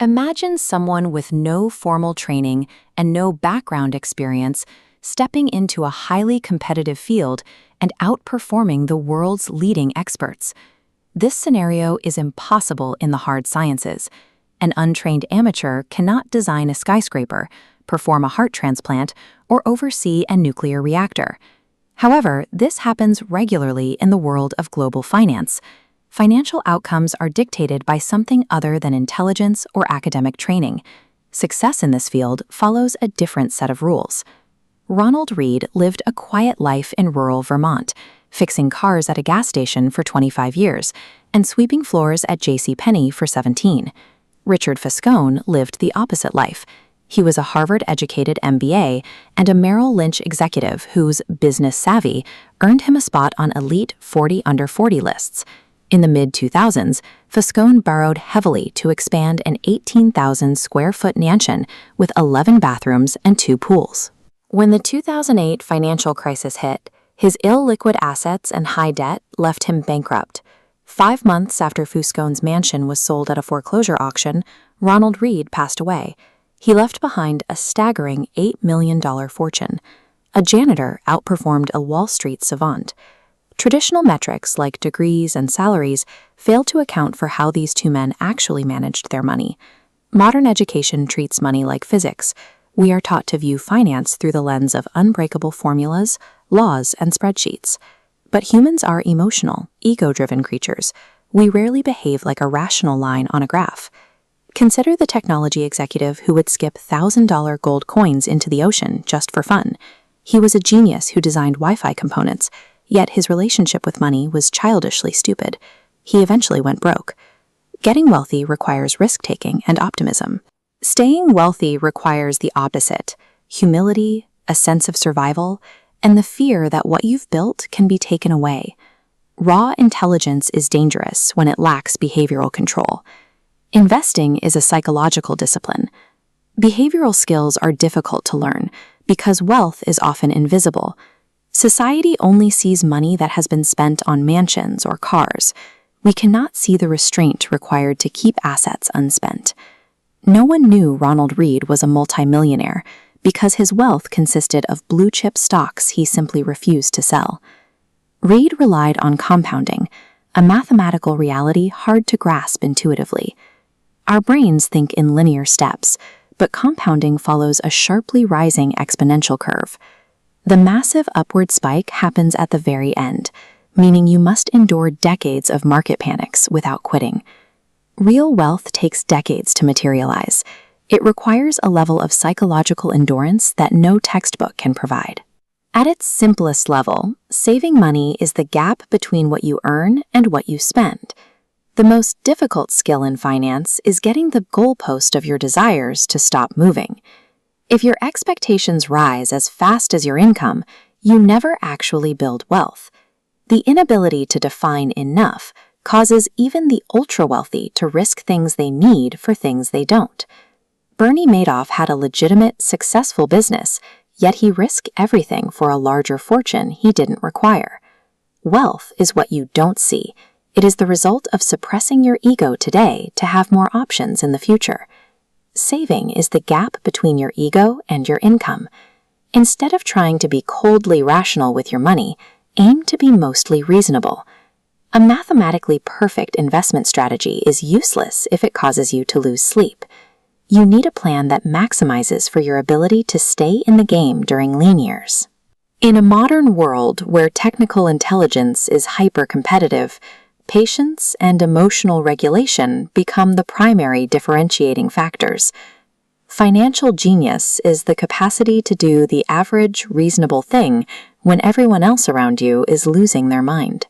Imagine someone with no formal training and no background experience stepping into a highly competitive field and outperforming the world's leading experts. This scenario is impossible in the hard sciences. An untrained amateur cannot design a skyscraper, perform a heart transplant, or oversee a nuclear reactor. However, this happens regularly in the world of global finance. Financial outcomes are dictated by something other than intelligence or academic training. Success in this field follows a different set of rules. Ronald Read lived a quiet life in rural Vermont, fixing cars at a gas station for 25 years and sweeping floors at JCPenney for 17. Richard Fascone lived the opposite life. He was a Harvard-educated MBA and a Merrill Lynch executive whose business savvy earned him a spot on elite 40 under 40 lists. In the mid-2000s, Fascone borrowed heavily to expand an 18,000-square-foot mansion with 11 bathrooms and 2 pools. When the 2008 financial crisis hit, his illiquid assets and high debt left him bankrupt. 5 months after Fascone's mansion was sold at a foreclosure auction, Ronald Read passed away. He left behind a staggering $8 million fortune. A janitor outperformed a Wall Street savant. Traditional metrics like degrees and salaries fail to account for how these two men actually managed their money. Modern education treats money like physics. We are taught to view finance through the lens of unbreakable formulas, laws, and spreadsheets. But humans are emotional, ego-driven creatures. We rarely behave like a rational line on a graph. Consider the technology executive who would skip $1,000 gold coins into the ocean just for fun. He was a genius who designed Wi-Fi components, yet his relationship with money was childishly stupid. He eventually went broke. Getting wealthy requires risk-taking and optimism. Staying wealthy requires the opposite: humility, a sense of survival, and the fear that what you've built can be taken away. Raw intelligence is dangerous when it lacks behavioral control. Investing is a psychological discipline. Behavioral skills are difficult to learn because wealth is often invisible. Society only sees money that has been spent on mansions or cars. We cannot see the restraint required to keep assets unspent. No one knew Ronald Read was a multimillionaire because his wealth consisted of blue-chip stocks he simply refused to sell. Read relied on compounding, a mathematical reality hard to grasp intuitively. Our brains think in linear steps, but compounding follows a sharply rising exponential curve. The massive upward spike happens at the very end, meaning you must endure decades of market panics without quitting. Real wealth takes decades to materialize. It requires a level of psychological endurance that no textbook can provide. At its simplest level, saving money is the gap between what you earn and what you spend. The most difficult skill in finance is getting the goalpost of your desires to stop moving. If your expectations rise as fast as your income, you never actually build wealth. The inability to define enough causes even the ultra-wealthy to risk things they need for things they don't. Bernie Madoff had a legitimate, successful business, yet he risked everything for a larger fortune he didn't require. Wealth is what you don't see. It is the result of suppressing your ego today to have more options in the future. Saving is the gap between your ego and your income. Instead of trying to be coldly rational with your money, aim to be mostly reasonable. A mathematically perfect investment strategy is useless if it causes you to lose sleep. You need a plan that maximizes for your ability to stay in the game during lean years. In a modern world where technical intelligence is hyper-competitive, patience and emotional regulation become the primary differentiating factors. Financial genius is the capacity to do the average, reasonable thing when everyone else around you is losing their mind.